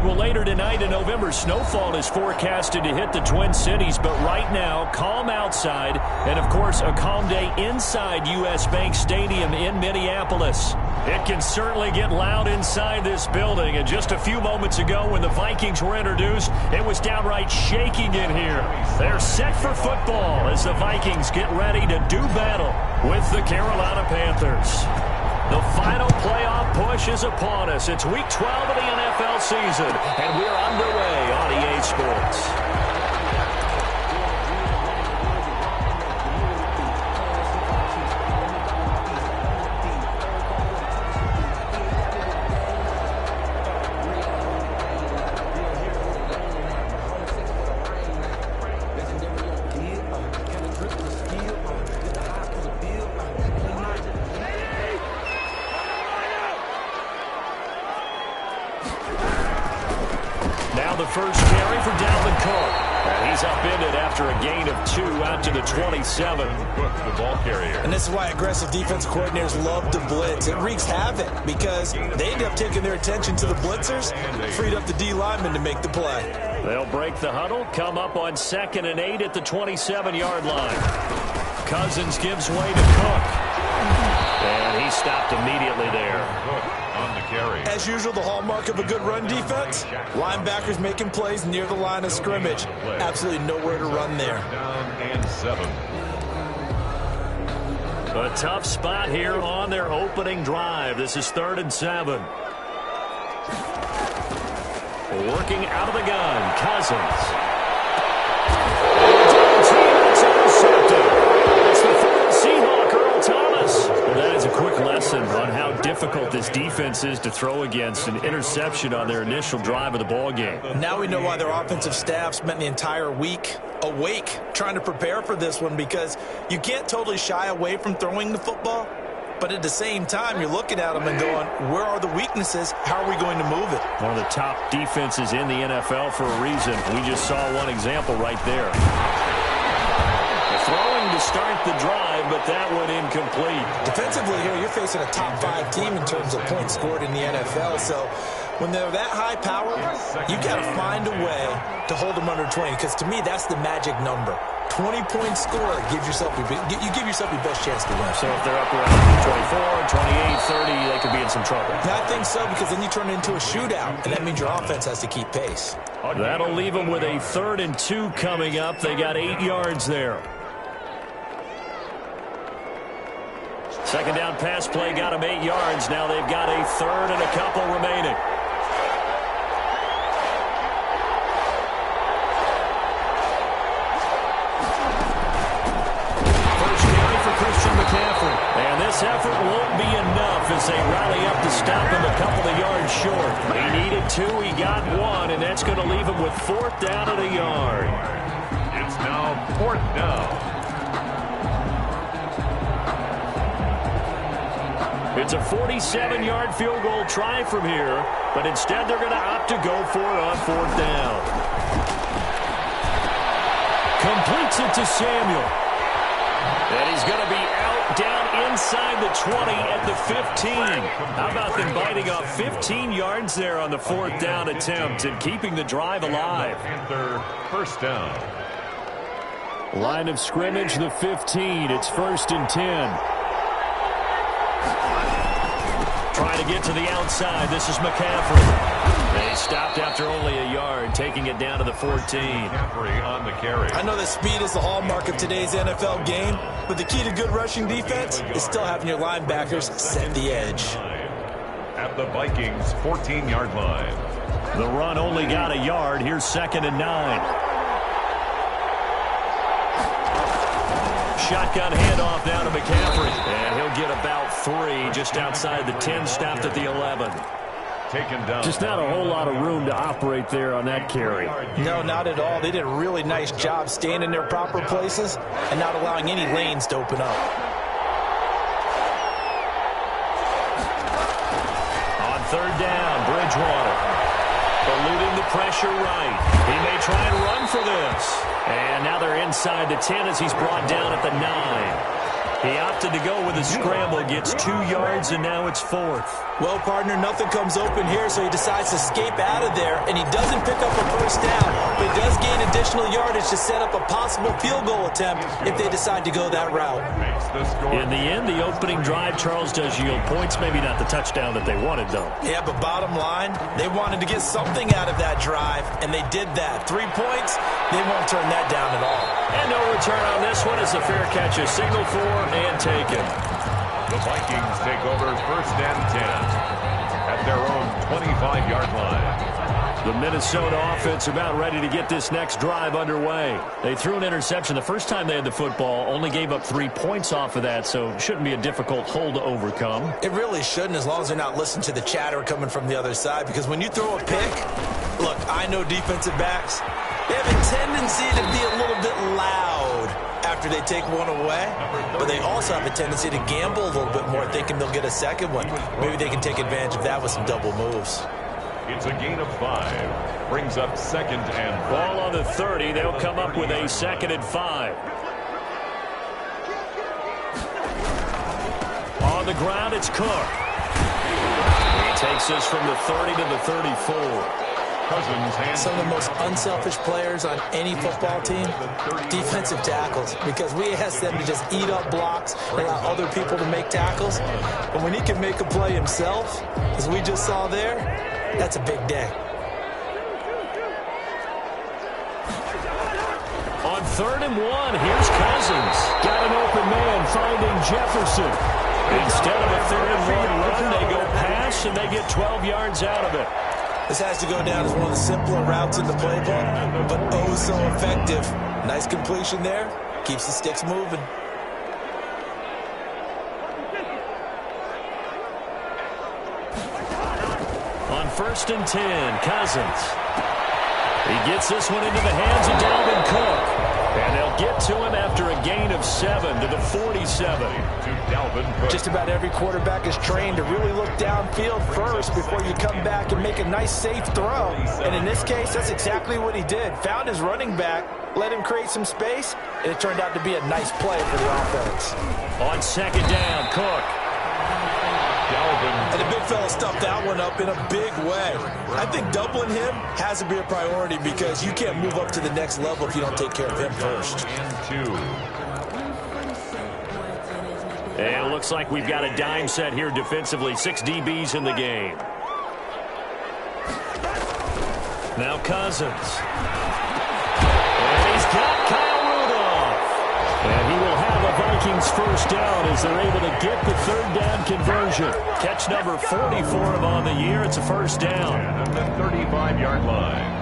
Well, later tonight, a November snowfall is forecasted to hit the Twin Cities, but right now, calm outside, and of course, a calm day inside U.S. Bank Stadium in Minneapolis. It can certainly get loud inside this building, and just a few moments ago when the Vikings were introduced, it was downright shaking in here. They're set for football as the Vikings get ready to do battle with the Carolina Panthers. The final playoff push is upon us. It's Week 12 of the NFL season, and we're underway on EA Sports. First carry for Dalvin Cook. And he's upended after a gain of 2 out to the 27. Cook, the ball carrier. And this is why aggressive defensive coordinators love to blitz. It wreaks havoc because they end up taking their attention to the blitzers, freed up the D lineman to make the play. They'll break the huddle, come up on 2nd and 8 at the 27-yard line. Cousins gives way to Cook. And he stopped immediately there. Cook on the carry. As usual, the hallmark of a good run defense, linebackers making plays near the line of scrimmage. Absolutely nowhere to run there. Down and 7. A tough spot here on their opening drive. This is 3rd and 7. Working out of the gun, Cousins. It's the former Seahawk, Earl Thomas. Well, that is a quick lesson on how difficult this defense is to throw against. An interception on their initial drive of the ball game. Now we know why their offensive staff spent the entire week awake trying to prepare for this one, because you can't totally shy away from throwing the football. But at the same time, you're looking at them and going, where are the weaknesses? How are we going to move it? One of the top defenses in the NFL for a reason. We just saw one example right there. Throwing to start the drive, but that one incomplete. Defensively here, you're facing a top 5 team in terms of points scored in the NFL. So when they're that high power, you got to find a way to hold them under 20, because to me, that's the magic number. 20-point score gives yourself you give yourself your best chance to win. So if they're up around 24, 28, 30, they could be in some trouble. I think so, because then you turn it into a shootout, and that means your offense has to keep pace. That'll leave them with a 3rd and 2 coming up. They got 8 yards there. Second down pass play got them 8 yards. Now they've got a 3rd and a couple remaining. And this effort won't be enough as they rally up to stop him a couple of yards short. He needed 2, he got 1, and that's going to leave him with 4th down and a yard. It's now 4th down. It's a 47-yard field goal try from here, but instead they're going to opt to go for it on 4th down. Completes it to Samuel. And he's going to be out down inside the 20 at the 15. How about them biting off 15 yards there on the 4th down attempt and keeping the drive alive? Panther 1st down. Line of scrimmage, the 15. It's 1st and 10. Trying to get to the outside. This is McCaffrey. They stopped after only a yard, taking it down to the 14. McCaffrey on the carry. I know that speed is the hallmark of today's NFL game, but the key to good rushing defense is still having your linebackers set the edge. At the Vikings' 14-yard line. The run only got a yard. Here's 2nd and 9. Shotgun handoff down to McCaffrey. And he'll get about 3 just outside the 10, stopped at the 11. Taken down. Just not a whole lot of room to operate there on that carry. No, not at all. They did a really nice job staying in their proper places and not allowing any lanes to open up. On 3rd down, Bridgewater. Eluding the pressure right. He may try and run for this. And now they're inside the 10 as he's brought down at the 9. He opted to go with a scramble, gets 2 yards, and now it's 4th. Well, partner, nothing comes open here, so he decides to escape out of there, and he doesn't pick up a first down, but he does gain additional yardage to set up a possible field goal attempt if they decide to go that route. In the end, the opening drive, Charles, does yield points. Maybe not the touchdown that they wanted, though. Yeah, but bottom line, they wanted to get something out of that drive, and they did that. 3 points, they won't turn that down at all. And no return on this one as a fair catch, a signal for and taken. The Vikings take over 1st and 10 at their own 25-yard line. The Minnesota offense about ready to get this next drive underway. They threw an interception the first time they had the football, only gave up 3 points off of that, so it shouldn't be a difficult hole to overcome. It really shouldn't, as long as they're not listening to the chatter coming from the other side, because when you throw a pick, look, I know defensive backs, they have a tendency to be a little bit loud after they take one away, but they also have a tendency to gamble a little bit more, thinking they'll get a second one. Maybe they can take advantage of that with some double moves. It's a gain of 5. Brings up 2nd and 5. Ball on the 30. They'll come up with a 2nd and 5. On the ground, it's Cook. He takes us from the 30 to the 34. Some of the most unselfish players on any football team, defensive tackles, because we ask them to just eat up blocks and allow other people to make tackles. But when he can make a play himself, as we just saw there, that's a big day. On 3rd and 1, here's Cousins. Got an open man finding Jefferson. Instead of a 3rd and 1 run, they go pass, and they get 12 yards out of it. This has to go down as one of the simpler routes in the playbook, but oh so effective. Nice completion there. Keeps the sticks moving. On 1st and 10, Cousins. He gets this one into the hands of Dalvin Cook. And they'll get to him after a gain of 7 to the 47. Just about every quarterback is trained to really look downfield first before you come back and make a nice, safe throw. And in this case, that's exactly what he did. Found his running back, let him create some space, and it turned out to be a nice play for the offense. On 2nd down, Cook. And the big fella stuffed that one up in a big way. I think doubling him has to be a priority because you can't move up to the next level if you don't take care of him first. And it looks like we've got a dime set here defensively. 6 DBs in the game. Now Cousins. And he's got Kyle Rudolph. And he will have a Vikings first down as they're able to get the 3rd down conversion. Catch number 40 for him on the year. It's a first down. At the 35-yard line.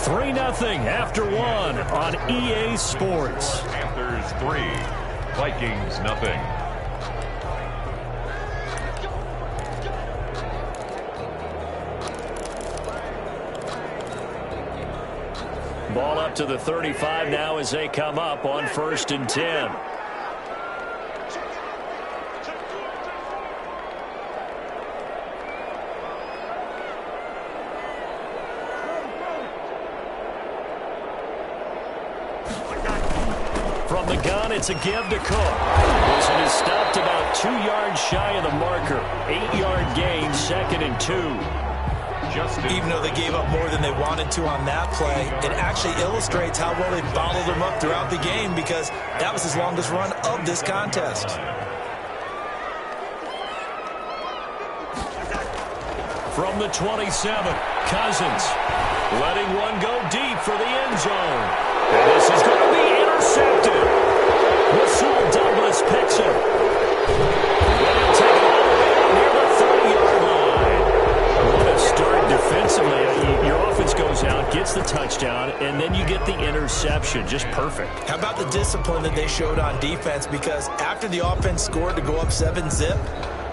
3-0 after 1 on EA Sports. Panthers 3, Vikings 0. Ball up to the 35 now as they come up on 1st and 10. From the gun, it's a give to Cook. Wilson is stopped about 2 yards shy of the marker. 8-yard gain, 2nd and 2. Even though they gave up more than they wanted to on that play, it actually illustrates how well they bottled him up throughout the game because that was his longest run of this contest. From the 27, Cousins letting one go deep for the end zone. And this is going to be intercepted. Rasul Douglas picks it. And he'll take it all the way out near the 30-yard line. What a start defensively. Your offense goes out, gets the touchdown, and then you get the interception. Just perfect. How about the discipline that they showed on defense? Because after the offense scored to go up 7-zip,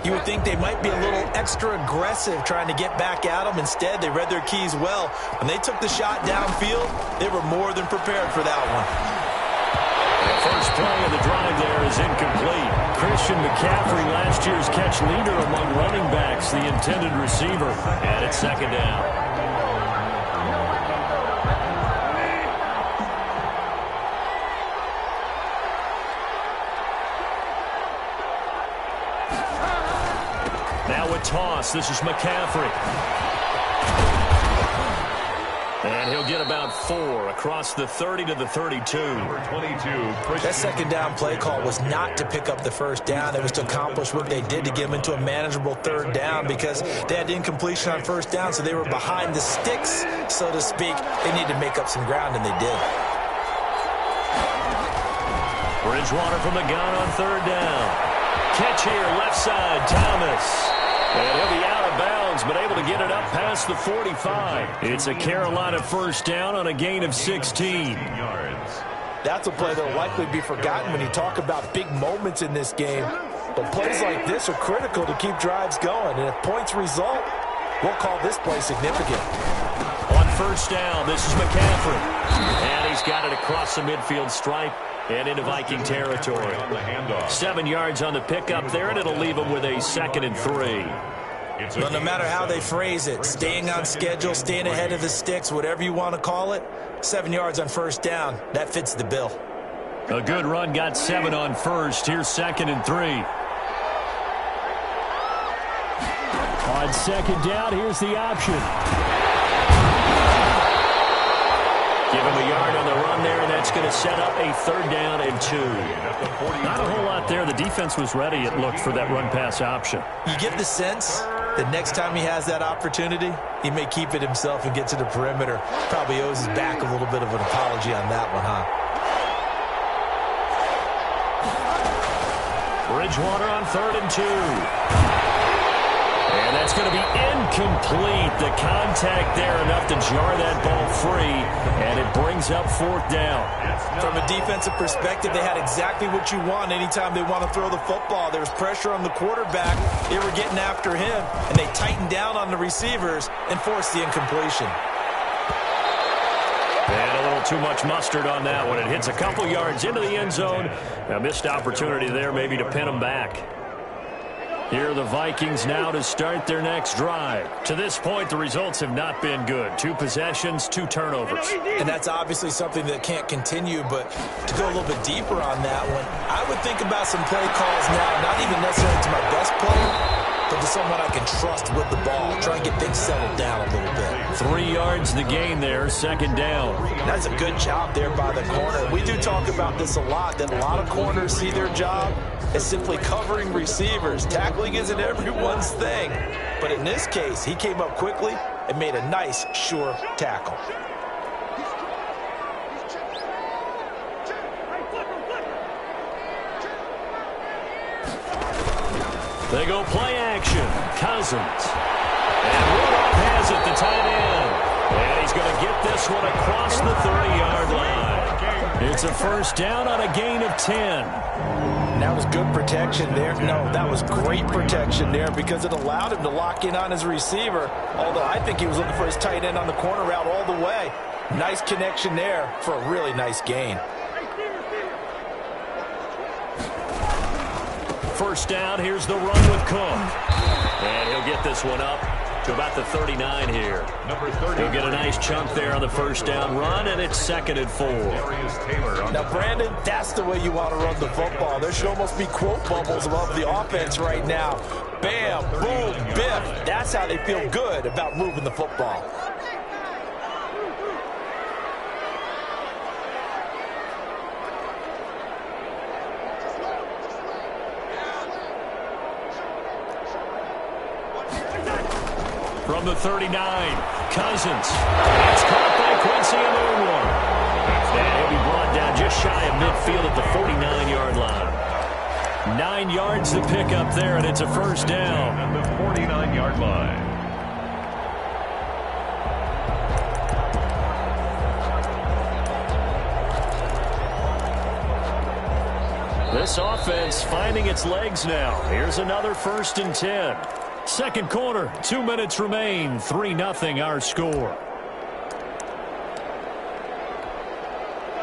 you would think they might be a little extra aggressive trying to get back at them. Instead, they read their keys well. When they took the shot downfield, they were more than prepared for that one. The first play of the drive there is incomplete. Christian McCaffrey, last year's catch leader among running backs, the intended receiver. And it's 2nd down. across. This is McCaffrey. And he'll get about 4 across the 30 to the 32. Number 22. That second down play call was not to pick up the first down. It was to accomplish what they did to get them into a manageable third down because they had incompletion on first down, so they were behind the sticks, so to speak. They needed to make up some ground, and they did. Bridgewater from the gun on third down. Catch here, left side, Thomas. And he'll be out of bounds, but able to get it up past the 45. It's a Carolina first down on a gain of 16 yards. That's a play that will likely be forgotten when you talk about big moments in this game. But plays like this are critical to keep drives going. And if points result, we'll call this play significant. On first down, this is McCaffrey. And he's got it across the midfield stripe and into Viking territory. 7 yards on the pickup there, and it'll leave him with a 2nd and 3. Well, no matter how they phrase it, staying on schedule, staying ahead of the sticks, whatever you want to call it, 7 yards on first down, that fits the bill. A good run, got 7 on first. Here's 2nd and 3. On second down, here's the option. Give him a yard on the run there, and that's going to set up a 3rd down and 2. Not a whole lot there. The defense was ready, it looked, for that run-pass option. You get the sense that next time he has that opportunity, he may keep it himself and get to the perimeter. Probably owes his back a little bit of an apology on that one, huh? Bridgewater on 3rd and 2. And that's going to be incomplete. The contact there enough to jar that ball free, and it brings up 4th down. From a defensive perspective, they had exactly what you want anytime they want to throw the football. There was pressure on the quarterback. They were getting after him, and they tightened down on the receivers and forced the incompletion. And a little too much mustard on that one. It hits a couple yards into the end zone. A missed opportunity there maybe to pin them back. Here are the Vikings now to start their next drive. To this point, the results have not been good. 2 possessions, 2 turnovers. And that's obviously something that can't continue, but to go a little bit deeper on that one, I would think about some play calls now, not even necessarily to my best player, but to someone I can trust with the ball. Try and get things settled down a little bit. 3 yards the gain there, 2nd down. That's a good job there by the corner. We do talk about this a lot, that a lot of corners see their job as simply covering receivers. Tackling isn't everyone's thing. But in this case, he came up quickly and made a nice, sure tackle. They go play action. Cousins. And Rudolph has it, the tight end. And he's going to get this one across the 30-yard line. It's a first down on a gain of 10. That was good protection there. No, that was great protection there because it allowed him to lock in on his receiver, although I think he was looking for his tight end on the corner route all the way. Nice connection there for a really nice gain. First down, here's the run with Cook. And he'll get this one up to about the 39 here. Number 30. He'll get a nice chunk there on the first down run, and it's 2nd and 4. Now, Brandon, that's the way you want to run the football. There should almost be quote bubbles above the offense right now. Bam, boom, biff. That's how they feel good about moving the football. From the 39, Cousins. It's caught by Quincy Enunwa. And he'll be brought down just shy of midfield at the 49-yard line. 9 yards to pick up there, and it's a first down. At the 49-yard line. This offense finding its legs now. Here's another 1st and 10. Second quarter, 2 minutes remain. 3-0 our score.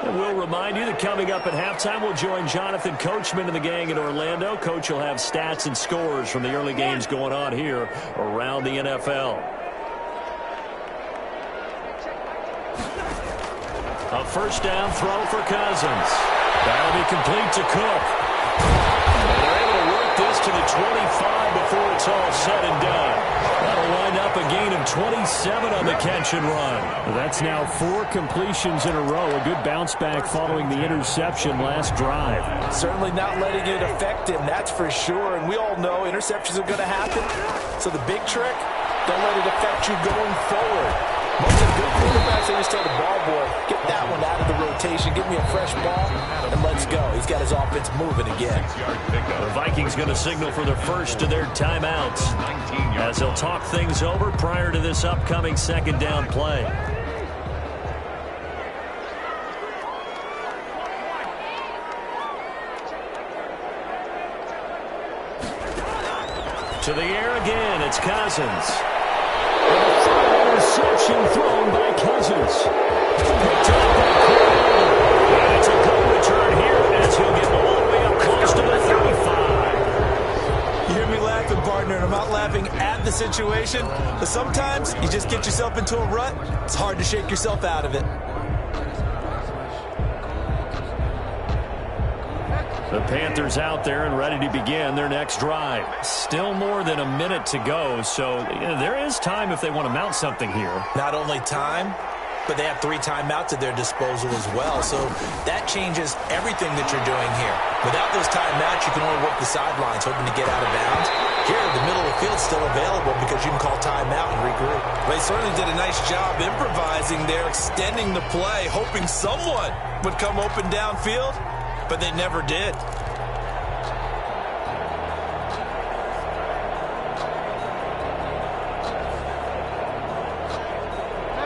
And we'll remind you that coming up at halftime, we'll join Jonathan Coachman and the gang in Orlando. Coach will have stats and scores from the early games going on here around the NFL. A first down throw for Cousins. That'll be complete to Cook. And they're able to work this to the 25 before it's all said and done. That'll wind up a gain of 27 on the catch and run. That's now 4 completions in a row. A good bounce back following the interception last drive. Certainly not letting it affect him, that's for sure. And we all know interceptions are going to happen. So the big trick, don't let it affect you going forward. Most of the good quarterbacks, they just tell the ball boy, get that one out of the rotation, give me a fresh ball, and let's go. He's got his offense moving again. The Vikings going to signal for the first of their timeouts as they'll talk things over prior to this upcoming second down play. To the air again, it's Cousins. Interception thrown by Cousins. Picked up by Cole. And it's a good return here as he'll get all the way up close to the 35. You hear me laughing, partner, and I'm not laughing at the situation, but sometimes you just get yourself into a rut. It's hard to shake yourself out of it. The Panthers out there and ready to begin their next drive. Still more than a minute to go, so there is time if they want to mount something here. Not only time, but they have 3 timeouts at their disposal as well, so that changes everything that you're doing here. Without those timeouts, you can only work the sidelines, hoping to get out of bounds. Here, the middle of the field's still available because you can call timeout and regroup. They certainly did a nice job improvising there, extending the play, hoping someone would come open downfield, but they never did.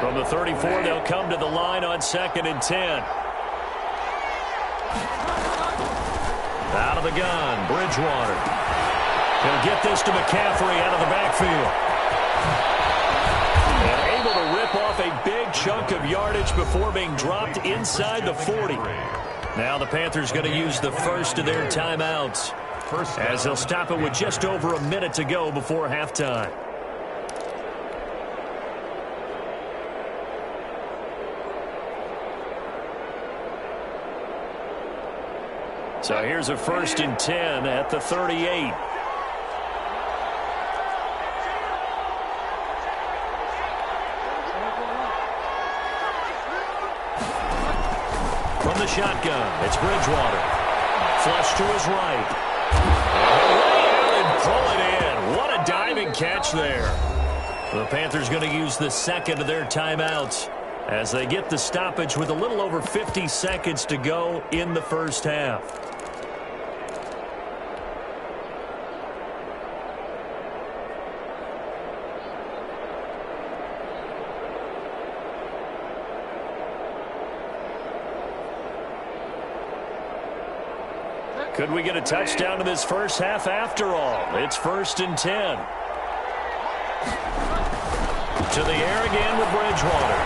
From the 34, they'll come to the line on 2nd and 10. Out of the gun, Bridgewater. He'll get this to McCaffrey out of the backfield. And able to rip off a big chunk of yardage before being dropped inside the 40. Now the Panthers going to use the first of their timeouts as they'll stop it with just over a minute to go before halftime. So here's a 1st and 10 at the 38. From the shotgun, it's Bridgewater. Flush to his right. And pull it in. What a diving catch there. The Panthers going to use the second of their timeouts as they get the stoppage with a little over 50 seconds to go in the first half. Could we get a touchdown in this first half after all? It's 1st and 10. To the air again with Bridgewater.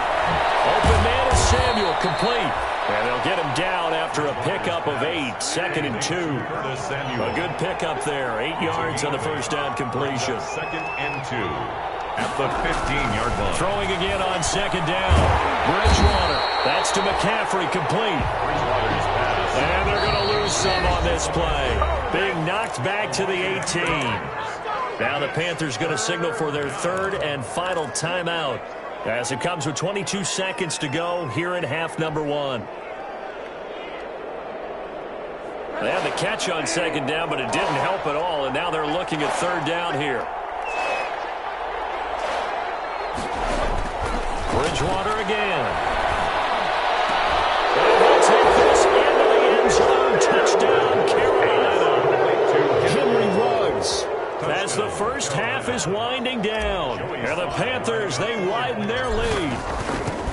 Open man is Samuel, complete. And they'll get him down after a pickup of 8, 2nd and 2. A good pickup there, 8 yards on the first down completion. 2nd and 2 at the 15-yard line. Throwing again on 2nd down. Bridgewater, that's to McCaffrey, complete. Bridgewater's pass. And they're going to lose some on this play. Being knocked back to the 18. Now the Panthers going to signal for their 3rd and final timeout as it comes with 22 seconds to go here in half number 1. They had the catch on 2nd down, but it didn't help at all, and now they're looking at 3rd down here. Bridgewater again. And they'll take this into the end zone. Touchdown, Carolina. Henry Ruggs. As the first half is winding down. And the Panthers, they widen their lead.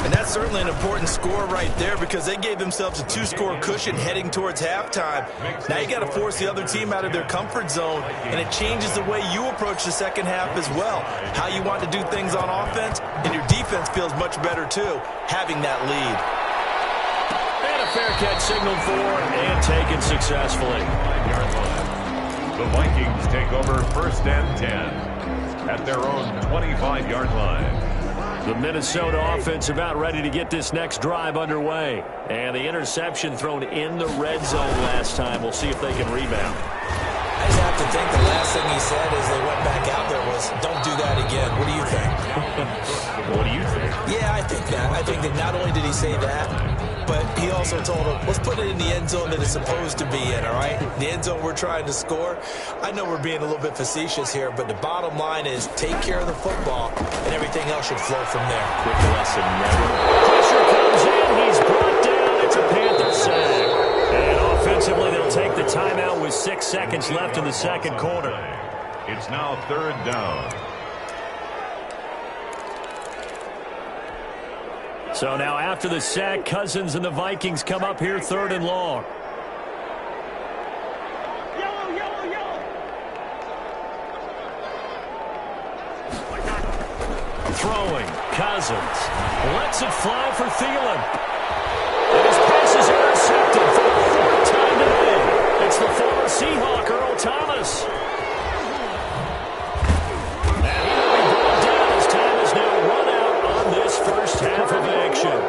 And that's certainly an important score right there because they gave themselves a 2-score cushion heading towards halftime. Now you got to force the other team out of their comfort zone, and it changes the way you approach the second half as well. How you want to do things on offense, and your defense feels much better too, having that lead. And a fair catch signaled for and taken successfully. The Vikings take over 1st and 10 at their own 25-yard line. The Minnesota offense about ready to get this next drive underway. And the interception thrown in the red zone last time. We'll see if they can rebound. I just have to think the last thing he said as they went back out there was, don't do that again. What do you think? What do you think? Yeah, I think that. I think that not only did he say that, but he also told him, let's put it in the end zone that it's supposed to be in, all right? The end zone we're trying to score. I know we're being a little bit facetious here, but the bottom line is take care of the football, and everything else should flow from there. Quick lesson never. Pressure comes in. He's brought down. It's a Panther sack. And offensively, they'll take the timeout with 6 seconds left in the second quarter. It's now third down. So now after the sack, Cousins and the Vikings come up here third and long. Throwing, Cousins lets it fly for Thielen. And his pass is intercepted for the fourth time today. It's the former Seahawk, Earl Thomas. And he will be brought down as time is now run out on this first half of action.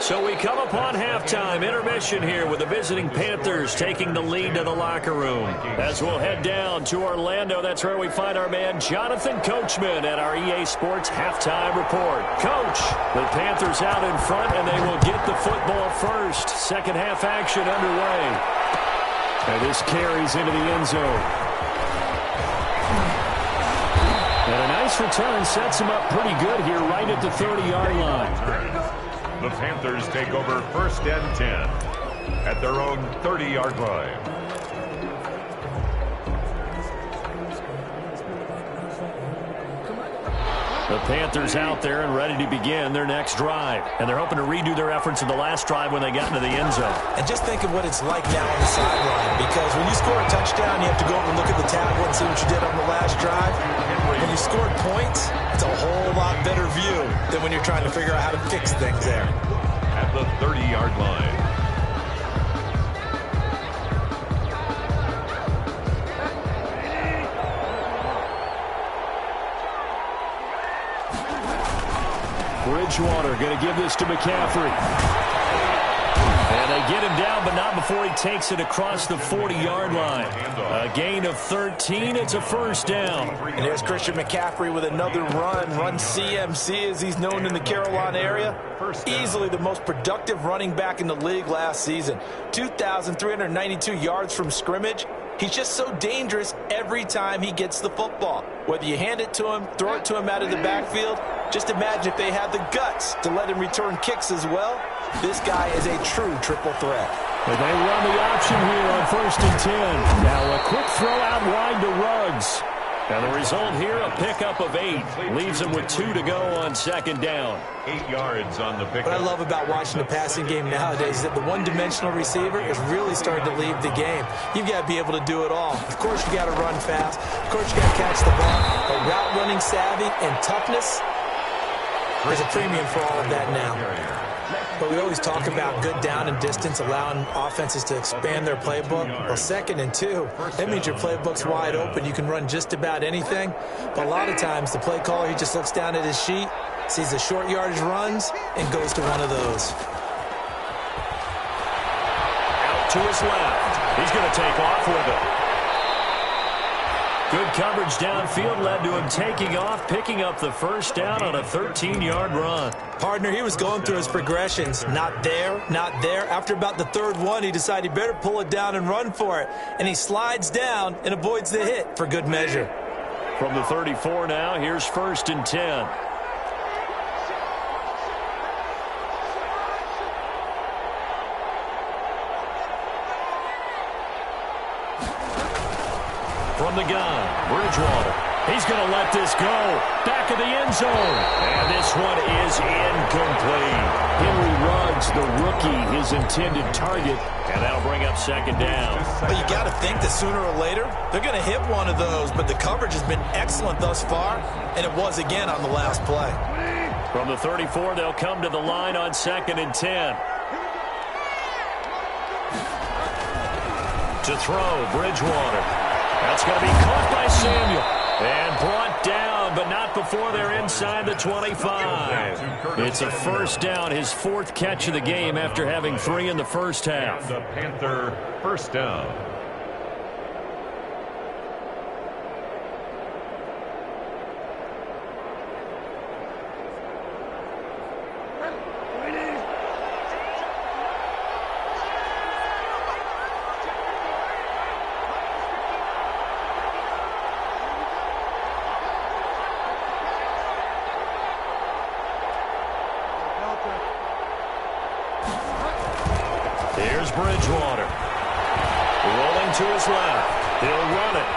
So we come upon halftime intermission here with the visiting Panthers taking the lead to the locker room. As we'll head down to Orlando, that's where we find our man Jonathan Coachman at our EA Sports halftime report. Coach, the Panthers out in front, and they will get the football first. Second half action underway. And this carries into the end zone. And a nice return sets him up pretty good here right at the 30-yard line. The Panthers take over first and 10 at their own 30-yard line. The Panthers out there and ready to begin their next drive. And they're hoping to redo their efforts in the last drive when they got into the end zone. And just think of what it's like now on the sideline, because when you score a touchdown, you have to go over and look at the tablet and see what you did on the last drive. When you scored points, it's a whole lot better view than when you're trying to figure out how to fix things there. At the 30-yard line. Bridgewater going to give this to McCaffrey. And they get him down, but not before he takes it across the 40-yard line. A gain of 13. It's a first down. And here's Christian McCaffrey with another run CMC as he's known in the Carolina area. Easily the most productive running back in the league last season. 2,392 yards from scrimmage. He's just so dangerous every time he gets the football. Whether you hand it to him, throw it to him out of the backfield, just imagine if they had the guts to let him return kicks as well. This guy is a true triple threat. And they run the option here on first and 10. Now a quick throw out wide to Ruggs. And the result here, a pickup of 8. Leaves him with 2 to go on second down. 8 yards on the pickup. What I love about watching the passing game nowadays is that the one-dimensional receiver is really starting to leave the game. You've got to be able to do it all. Of course, you got to run fast. Of course, you got to catch the ball. But route running savvy and toughness, there's a premium for all of that now. But we always talk about good down and distance, allowing offenses to expand their playbook. Well, second and 2, that means your playbook's wide open. You can run just about anything. But a lot of times, the play caller, he just looks down at his sheet, sees the short yardage runs, and goes to one of those. Out to his left. He's going to take off with it. Good coverage downfield led to him taking off, picking up the first down on a 13-yard run. Partner, he was going through his progressions. Not there, not there. After about the third one, he decided he better pull it down and run for it. And he slides down and avoids the hit for good measure. From the 34 now, here's first and 10. From the gun, Bridgewater. He's going to let this go. Back of the end zone. And this one is incomplete. Henry Ruggs, the rookie, his intended target. And that'll bring up second down. But you got to think that sooner or later, they're going to hit one of those. But the coverage has been excellent thus far. And it was again on the last play. From the 34, they'll come to the line on second and 10. To throw, Bridgewater. That's going to be caught by Samuel. And brought down, but not before they're inside the 25. It's a first down, his 4th catch of the game after having 3 in the first half. The Panther first down. Here's Bridgewater. Rolling to his left. He'll run it.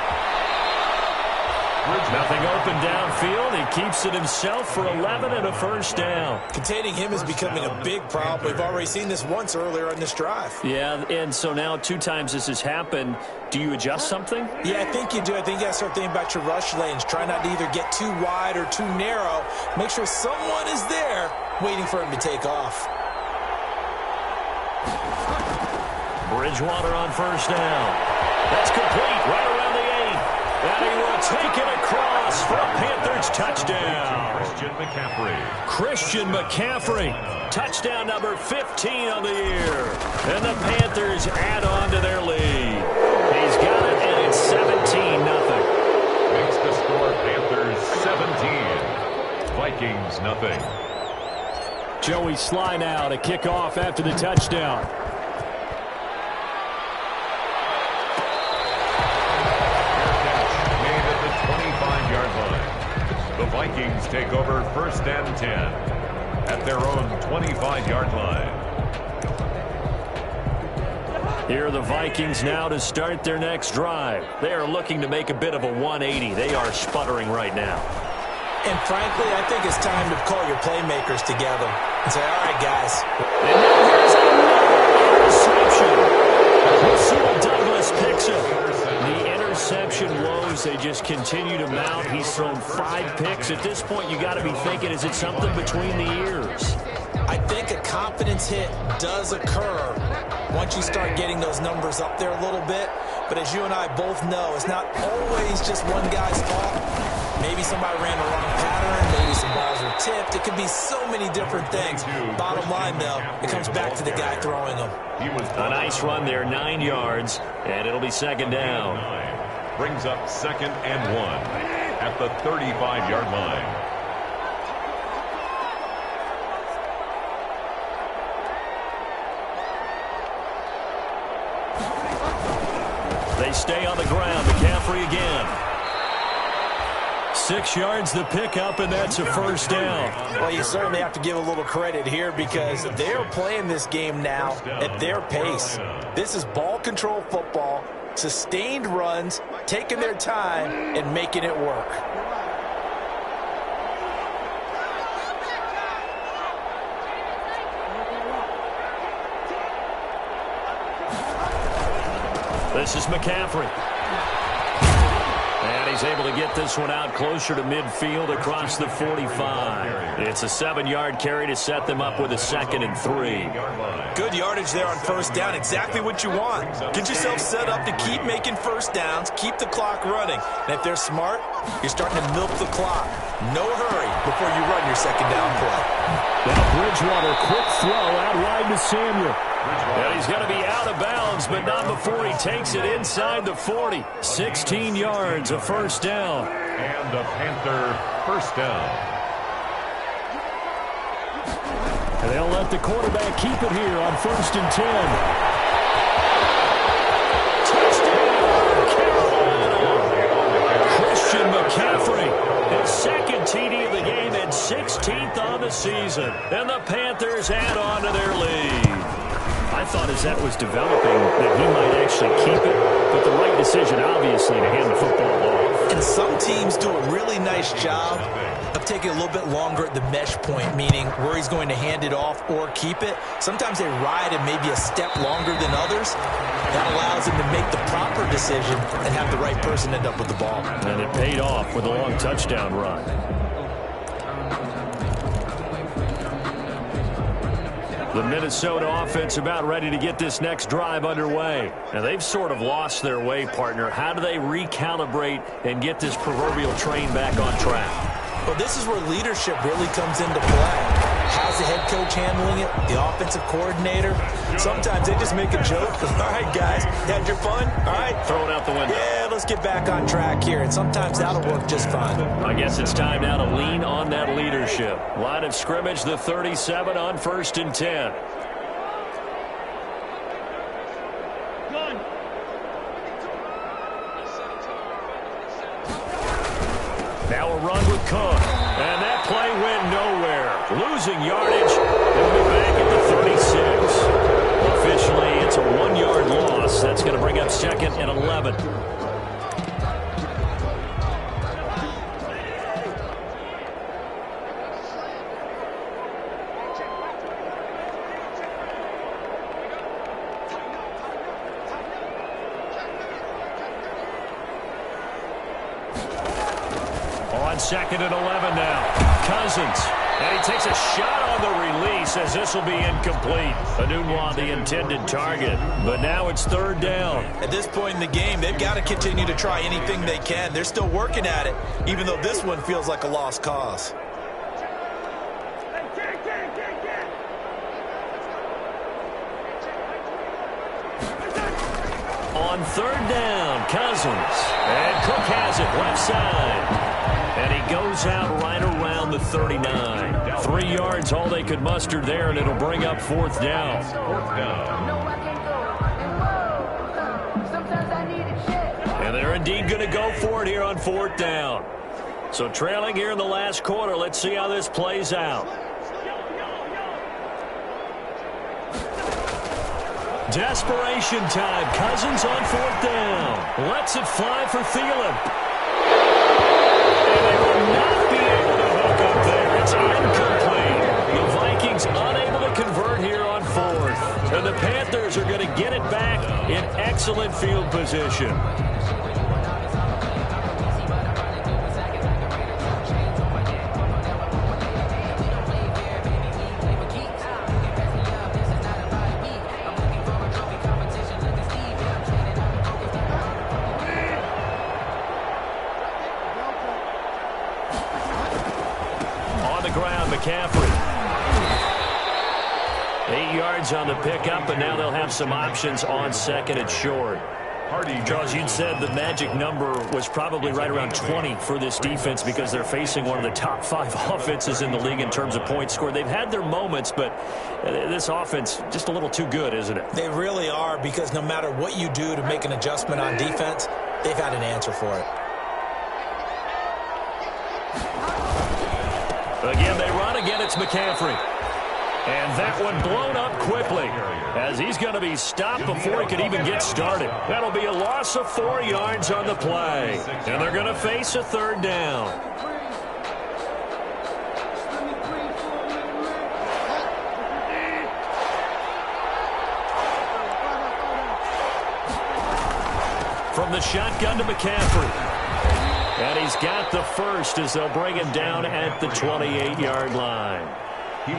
Nothing open downfield. He keeps it himself for 11 and a first down. Containing him is becoming a big problem. We've already seen this once earlier in this drive. Yeah, and so now 2 times this has happened. Do you adjust something? Yeah, I think you do. I think you got to start thinking about your rush lanes. Try not to either get too wide or too narrow. Make sure someone is there waiting for him to take off. Bridgewater on first down. That's complete right around the 8. And he will take it across for a Panthers touchdown. Christian McCaffrey. Touchdown number 15 on the year. And the Panthers add on to their lead. He's got it, and it's 17-0. Makes the score Panthers 17. Vikings nothing. Joey Sly now to kick off after the touchdown. The Vikings take over first and 10 at their own 25-yard line. Here are the Vikings now to start their next drive. They are looking to make a bit of a 180. They are sputtering right now. And frankly, I think it's time to call your playmakers together and say, all right, guys. And now here's another interception. Lucille Douglas picks it. The interception woes, they just continue to mount. He's thrown 5 picks. At this point, you got to be thinking, is it something between the ears? I think a confidence hit does occur once you start getting those numbers up there a little bit. But as you and I both know, it's not always just one guy's fault. Maybe somebody ran the wrong pattern. Maybe some balls were tipped. It could be so many different things. Bottom line, though, it comes back to the guy throwing them. A nice run there, 9 yards, and it'll be second down. Brings up second and 1 at the 35-yard line. They stay on the ground. McCaffrey again. 6 yards the pickup, and that's a first down. Well, you certainly have to give a little credit here because they're playing this game now at their pace. This is ball control football, sustained runs, taking their time, and making it work. This is McCaffrey. And he's able to get this one out closer to midfield across the 45. It's a 7-yard carry to set them up with a 2nd and 3. Good yardage there on first down. Exactly what you want. Get yourself set up to keep making first downs, keep the clock running. And if they're smart, you're starting to milk the clock. No hurry before you run your second down play. Now Bridgewater, quick throw out wide to Samuel. And he's going to be out of bounds, but not before he takes it inside the 40. 16 yards, a first down. And a Panther first down. And they'll let the quarterback keep it here on 1st and 10. Touchdown, Carolina. Christian McCaffrey, his 2nd TD of the game and 16th on the season. And the Panthers add on to their lead. I thought as that was developing that he might actually keep it, but the right decision, obviously, to hand the football off. And some teams do a really nice job of taking a little bit longer at the mesh point, meaning where he's going to hand it off or keep it. Sometimes they ride it maybe a step longer than others. That allows him to make the proper decision and have the right person end up with the ball. And it paid off with a long touchdown run. The Minnesota offense about ready to get this next drive underway. And they've sort of lost their way, partner. How do they recalibrate and get this proverbial train back on track? Well, this is where leadership really comes into play. How's the head coach handling it? The offensive coordinator? Sometimes they just make a joke. All right, guys, had your fun? All right. Throw it out the window. Yeah, let's get back on track here. And sometimes that'll work just fine. I guess it's time now to lean on that leadership. Line of scrimmage, the 37 on 1st and 10. Now a run with Cook. And that play went nowhere. Losing yardage. He'll be back at the 36. Unfortunately, it's a 1-yard loss. That's going to bring up 2nd and 11. On 2nd and 11 now. Cousins. And he takes a shot on the release as this will be incomplete. Anunwa, the intended target. But now it's 3rd down. At this point in the game, they've got to continue to try anything they can. They're still working at it, even though this one feels like a lost cause. On 3rd down, Cousins. And Cook has it left side. And he goes out right around the 39. 3 yards, all they could muster there, and it'll bring up 4th down. And they're indeed going to go for it here on 4th down. So trailing here in the last quarter, let's see how this plays out. Desperation time. Cousins on 4th down. Lets it fly for Thielen. And they will not be able to hook up there. It's incomplete. The Vikings unable to convert here on 4th. And the Panthers are going to get it back in excellent field position. McCaffrey. 8 yards on the pickup, and now they'll have some options on 2nd and short. Charles, you'd said the magic number was probably right around 20 for this defense because they're facing one of the top 5 offenses in the league in terms of points scored. They've had their moments, but this offense just a little too good, isn't it? They really are, because no matter what you do to make an adjustment on defense, they've had an answer for it. Again, they run. Again, it's McCaffrey. And that one blown up quickly as he's going to be stopped before he could even get started. That'll be a loss of 4 yards on the play. And they're going to face a 3rd down. From the shotgun to McCaffrey. And he's got the first as they'll bring him down at the 28-yard line.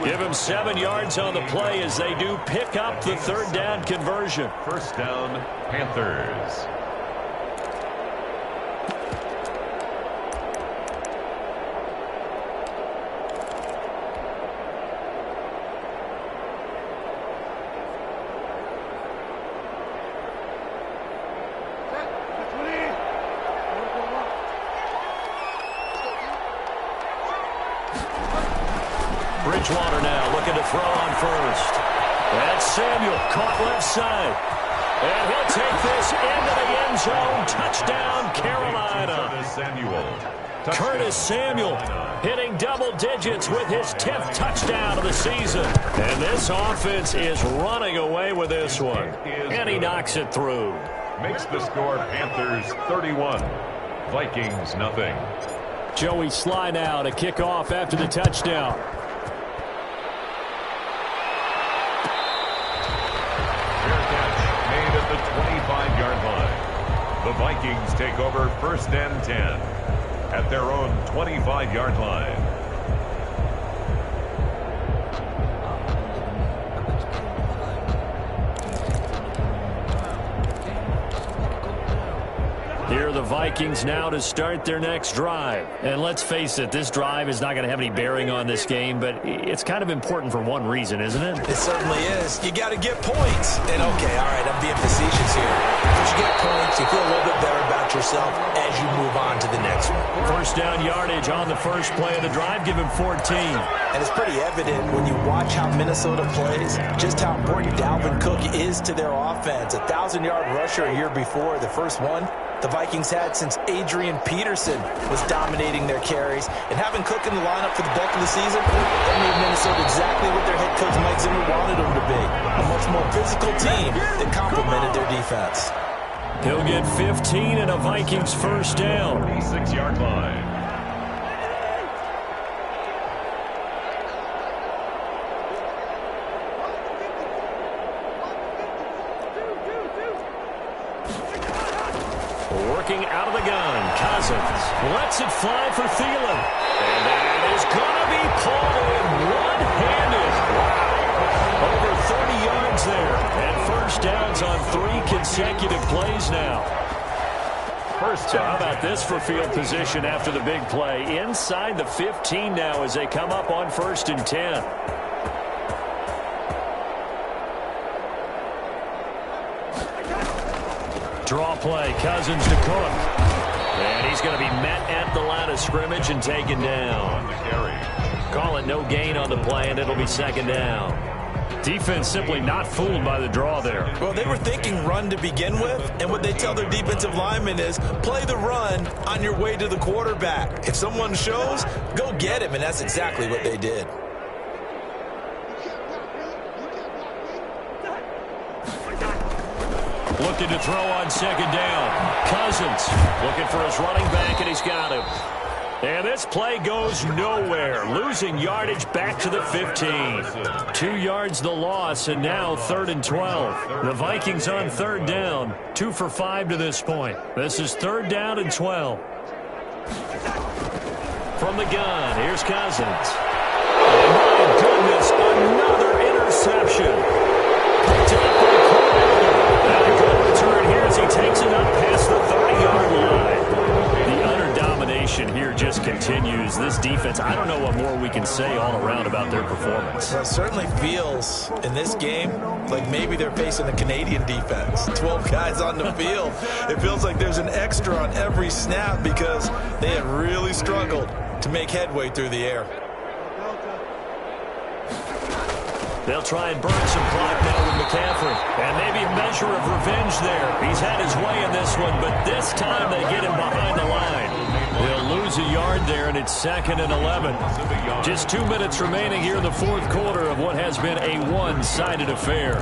Give him 7 yards on the play as they do pick up the 3rd down conversion. 1st down, Panthers. Bridgewater now looking to throw on 1st. That's Samuel caught left side. And he'll take this into the end zone. Touchdown, Carolina. Curtis Samuel hitting double digits with his 10th touchdown of the season. And this offense is running away with this one. And he knocks it through. Makes the score Panthers 31, Vikings nothing. Joey Sly now to kick off after the touchdown. The 25-yard line. The Vikings take over 1st and 10 at their own 25-yard line. Here are the Vikings now to start their next drive. And let's face it, this drive is not going to have any bearing on this game, but it's kind of important for one reason, isn't it? It certainly is. You got to get points. And, okay, all right, I'm being facetious here. But you get points, you feel a little bit better about yourself as you move on to the next one. 1st down yardage on the first play of the drive. Give him 14. And it's pretty evident when you watch how Minnesota plays, just how important Dalvin Cook is to their offense. 1,000-yard rusher a year before, the first one the Vikings had since Adrian Peterson was dominating their carries. And having Cook in the lineup for the bulk of the season, that made Minnesota exactly what their head coach Mike Zimmer wanted them to be. A much more physical team that complemented their defense. He'll get 15 and a Vikings first down. 36-yard line. Working out of the gun, Cousins lets it fly for Thielen. And that is going to be pulled in one-handed. Wow. Over 30 yards there. And first downs on 3 consecutive plays now. So how about this for field position after the big play? Inside the 15 now as they come up on 1st and 10. Draw play, Cousins to Cook. And he's going to be met at the line of scrimmage and taken down. Call it no gain on the play, and it'll be 2nd down. Defense simply not fooled by the draw there. Well, they were thinking run to begin with, and what they tell their defensive linemen is play the run on your way to the quarterback. If someone shows, go get him, and that's exactly what they did. Looking to throw on 2nd down. Cousins looking for his running back, and he's got him. And this play goes nowhere. Losing yardage back to the 15. 2 yards the loss, and now 3rd and 12. The Vikings on 3rd down. 2 for 5 to this point. This is 3rd down and 12. From the gun, here's Cousins. And my goodness, another interception. Picked up by Cole. And a good return here as he takes it up past the 30-yard line. The utter domination here just continues. This defense, I don't know what more we can say all around about their performance. Well, it certainly feels in this game like maybe they're facing a Canadian defense. 12 guys on the field. It feels like there's an extra on every snap because they have really struggled to make headway through the air. They'll try and burn some clock now with McCaffrey. And maybe a measure of revenge there. He's had his way in this one, but this time they get him behind the line. They'll lose a yard there, and it's 2nd and 11. Just 2 minutes remaining here in the 4th quarter of what has been a one-sided affair.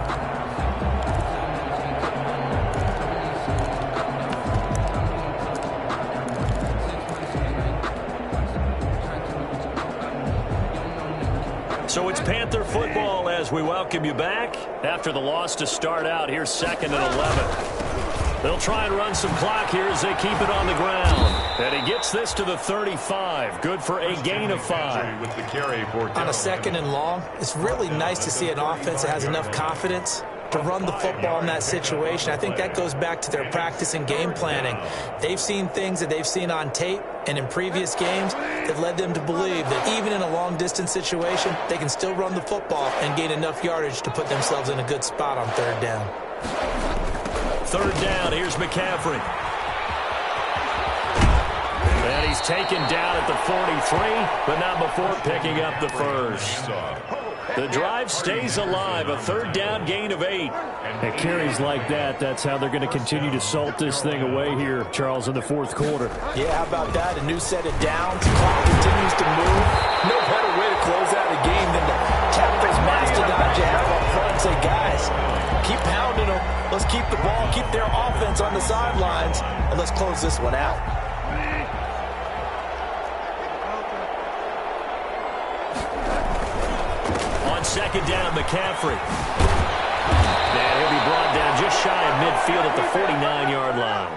So it's Panther football as we welcome you back. After the loss to start out, here's 2nd and 11. They'll try and run some clock here as they keep it on the ground. And he gets this to the 35. Good for a gain of 5. With the carry for on a 2nd and long, it's really nice to see an offense that has enough confidence to run the football in that situation. I think that goes back to their practice and game planning. They've seen things that they've seen on tape and in previous games that led them to believe that even in a long-distance situation, they can still run the football and gain enough yardage to put themselves in a good spot on 3rd down. 3rd down, here's McCaffrey. And he's taken down at the 43, but not before picking up the first. The drive stays alive, a 3rd down gain of 8. At carries like that, that's how they're going to continue to salt this thing away here, Charles, in the 4th quarter. Yeah, how about that? A new set of downs. The clock continues to move. No better way to close out a game than to tap those mastodons you have up front and say, guys, keep pounding them. Let's keep the ball, keep their offense on the sidelines, and let's close this one out. On 2nd down, McCaffrey. And he'll be brought down just shy of midfield at the 49-yard line.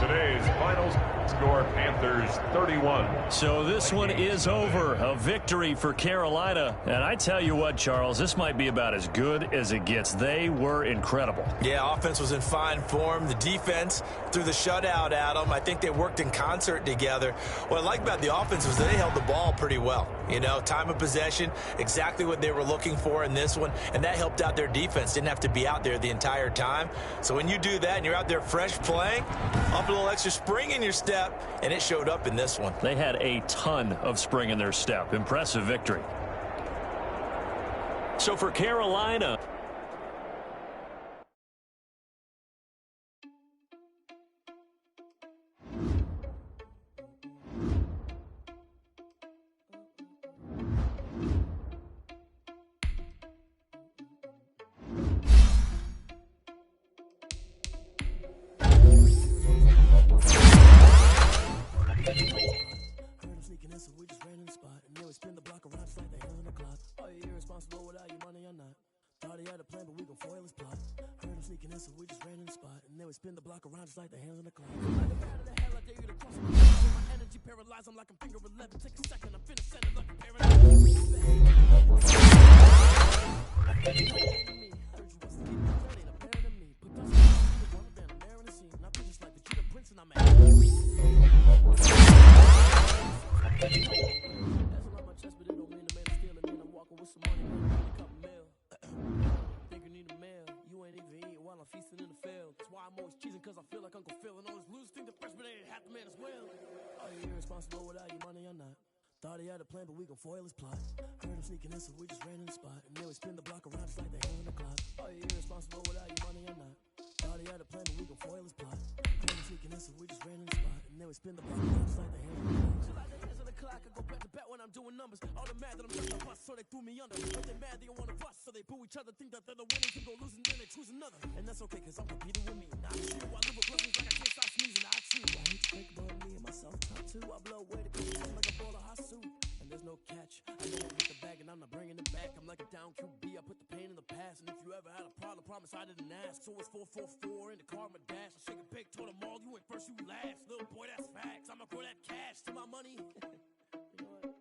Today's final score, Panthers 31. So this one is over. A victory for Carolina. And I tell you what, Charles, this might be about as good as it gets. They were incredible. Yeah, offense was in fine form. The defense threw the shutout at them. I think they worked in concert together. What I like about the offense was they held the ball pretty well. You know, time of possession, exactly what they were looking for in this one. And that helped out their defense. Didn't have to be out there the entire time. So when you do that and you're out there fresh playing, up a little extra spring in your step, and it showed up in this one. They had a ton of spring in their step. Impressive victory. So for Carolina, spin the block around just like the hands in the clock. My energy paralyzed, I'm like I'm finger 11. Take a second, I'm finna send it like a paralyzed. Heard you was thinking that ain't apparent to me. Put that shit on the band, I'm there in the scene. Now I'm just like the Judah Prince and I'm at. That's all on my chest, but it don't mean the man is stealing. Mean I'm walking with some money, man, I need a couple mil. Think you need a mail, you ain't even eating while I'm feasting in the field. That's why I'm always cheesing, cause I feel like Uncle Phil. And all this lose think the freshman ain't half the man as well. Are you irresponsible without your money or not? Thought he had a plan, but we gon' foil his plot. Heard him sneaking in, so we just ran in the spot. And then we spin the block around just like the hands on the clock. Are you irresponsible without your money or not? Thought he had a plan, but we gon' foil his plot. Heard him sneaking in, so we just ran in the spot. And then we spin the block around just like the hands on the clock. Just like the hands on the clock, I go back to back when I'm doing numbers. All the mad that I'm trying to bust, so they threw me under. But they mad, they don't wanna bust, so they boo each other. Think that they're the winners, and go losing, then they choose another. And that's okay, cause I'm competing with me. Now I chew, I live with blessings like I can't stop sneezing. I chew. I hate to think about me and myself, top two. I blow away the competition like a ball of hot soup. And there's no catch. I know I get the bag and I'm not bringing it back. I'm like a down QB. I put the pain in the past. And if you ever had a problem, promise I didn't ask. So it's 444 in the car, my dash. I shake a big, told them all, you went first, you last. Little boy, that's facts. I'ma grow that cash to my money. You know what?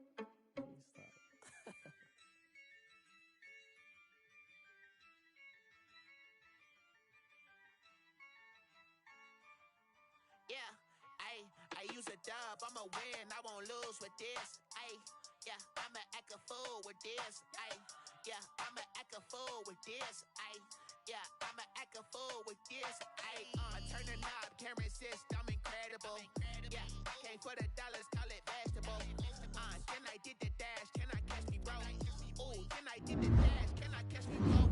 Let me stop. Yeah, I use a dub, I'ma win, I won't lose with this. Yeah, I'ma act a fool with this. Yeah, I'ma act a fool with this. Yeah, I'ma act a fool with this. I turn the knob, can't resist, I'm incredible. Yeah, came for the dollars, call it vegetable. Then I did the dash, can I catch me, bro? Ooh, then I did the dash, can I catch me, bro?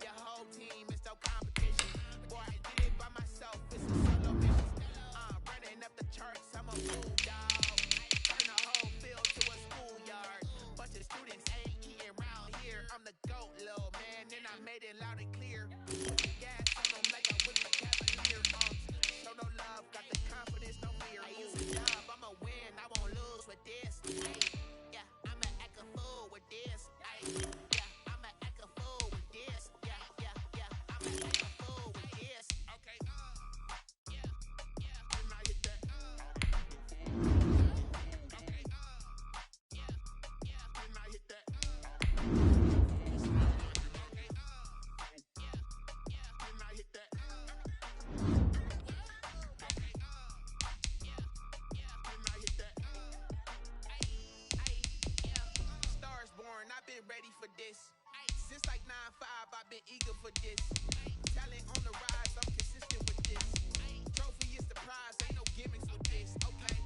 Your whole team is no competition. Boy, I did it by myself, it's a solo mission. Running up the charts, I'm a fool, dog. Turn the whole field to a schoolyard. Bunch of students ain't eating around here. I'm the GOAT, little man, and I made it loud and clear. Gas on them like I whip a Cavalier. Show no love, got the confidence, no fear. I use a job, I'ma win, I won't lose with this. Yeah, I'ma act a fool with this. Yeah, I'ma act a fool with this. Yeah, I'ma act a fool with this. Okay, and I hit that. Okay, and I hit that. And I hit that. Stars born, I've been ready for this. Since like 9-5, I've been eager for this. Talent on the rise, I'm consistent with this. Trophy is the prize, ain't no gimmicks with this. Okay,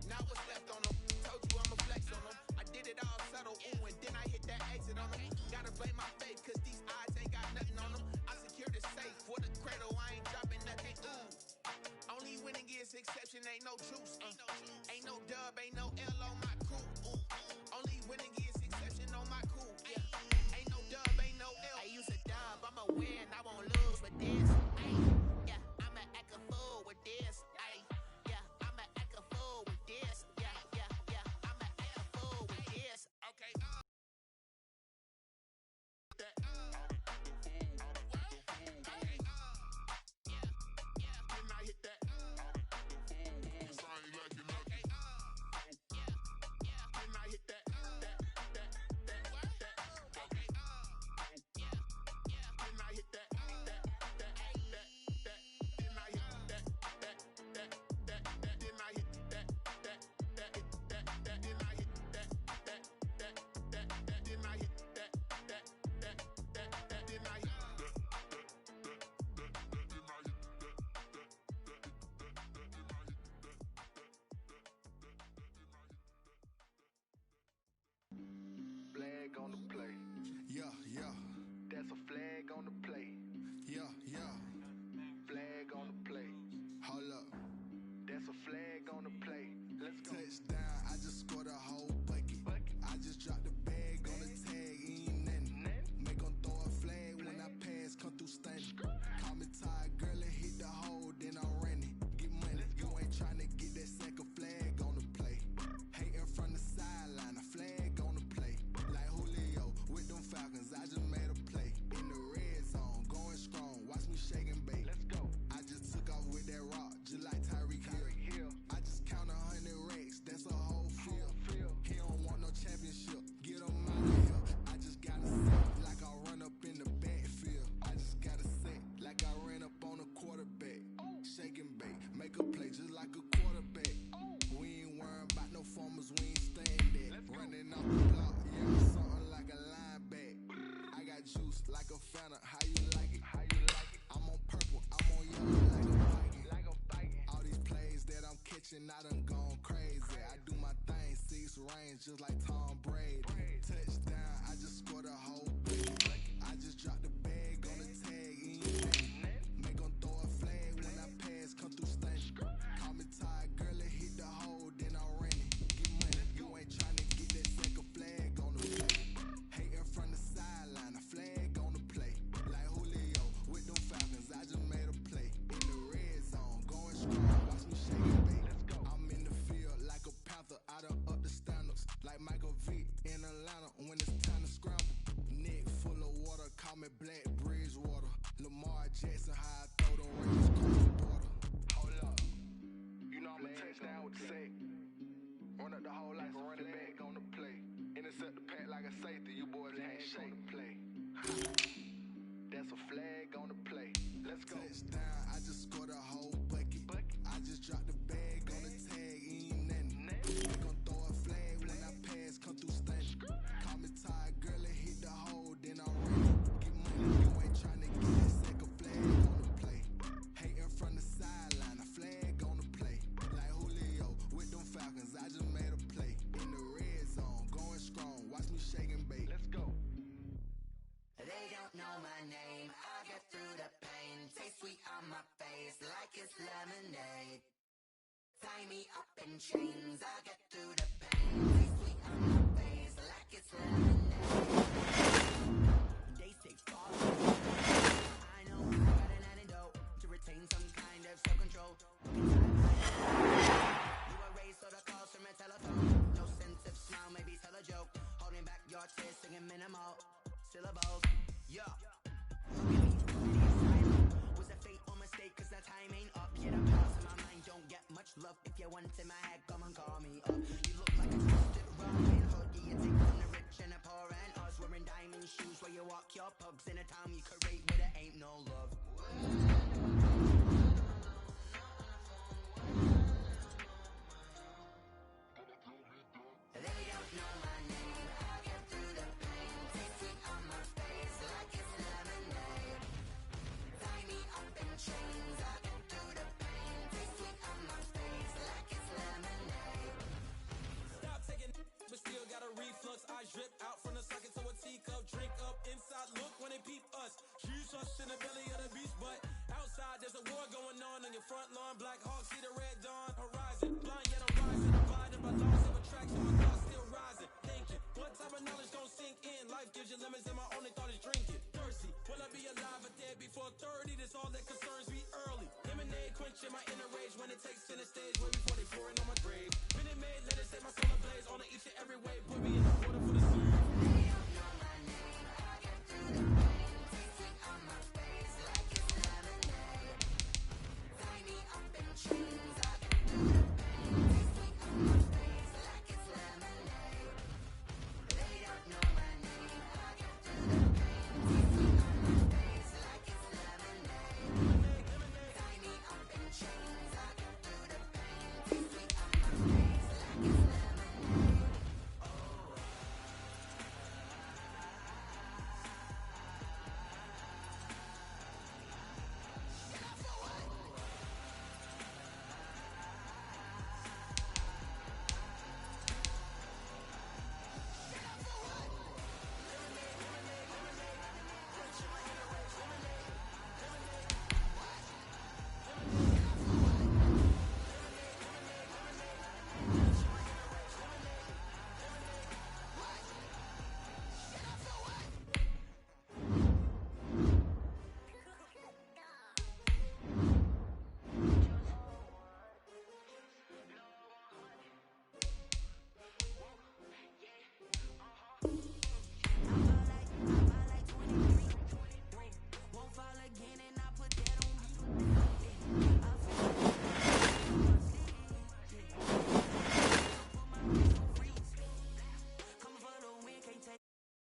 now what's left on them? Told you I'ma flex on them. I did it all subtle, ooh, and then I hit that exit on them. Gotta blame my faith, cause these odds ain't got nothing on them. I secured the safe for the cradle, I ain't dropping nothing, ooh. Only winning is exception, ain't no truce. Ain't no dub, ain't no L on my crew. Only winning is exception on my crew. Yeah. Ain't no dub, ain't no L. I use a dub, I'ma win, I won't lose. range just like Tom Brady. Touchdown, I just scored a whole bucket. I just dropped the bag on the tag, make them throw a flag when I pass, come through stunning. Call me tired, girl, it hit the hole, then I ran it. Get money, you ain't tryna get that second flag on the play. Hating from the sideline, a flag on the play. Like Julio with them Falcons, I just made a play. In the red zone, going strong, watch me shake it, baby. I'm in the field like a panther, I done up the standards. Like Michael Vick in Atlanta when it's time to scramble. Neck full of water, call me Black Bridgewater. Lamar Jackson, how I throw the rings across the border. Hold up, you know I'm a touchdown with the sack. Run up the whole like a running back on the play. Intercept the pack like a safety, you boys ain't shake the play. That's a flag on the play. Let's go. Touchdown, I just scored a whole bucket. I just dropped the bag on the tag, ain't nothing. They gon' throw a flag when I pass, come through stunning. Call me tired, girl, it hit the hole, then I ran it. Get money, you ain't tryna get that second flag on the play. Hating from the sideline, a flag on the play. Like Julio with them Falcons, I just made a play. In the red zone, going strong, watch me shake and bake. Let's go. They don't know my name, I get through the pain. Taste sweet on my face like it's lemonade. Tie me up in chains, I get through the pain. Taste sweet on my face like it's lemonade. They say fall. I know I got an antidote to retain some kind of self-control. You were raised so the calls from a telephone. No sense of smile, maybe tell a joke. Holding back your tears, singing minimal syllables. Yeah. Was a fate or mistake, cause the time ain't up. Yet a pass in my mind, don't get much love. If you want in my head, come and call me up. You look like a twisted Robin Hood. You take from the rich and the poor and us. Wearing diamond shoes where you walk your pugs. In a town you create where there ain't no love. They don't know my name, I get through the pain. Taste sweet on my face like it's lemonade. Tie me up in chains, I get through the pain. Taste sweet on my face like it's lemonade. Stop taking but still got a reflux. I drip out from the socket to a teacup. Drink up inside, look when they peep us. Shoes us in the belly of the beast, but outside there's a war going on your front lawn. Black Hawk, see the red dawn horizon. Blind yet I'm rising, abiding by laws of attraction. My thoughts still rising, thinking what type of knowledge don't sink in. Life gives you lemons and my only thought is drinking. Thirsty, will I be alive or dead before 30? That's all that concerns me early. Lemonade quenching my inner rage when it takes center stage way before they pour it on my grave. Minute Maid, let it set my soul ablaze on each and every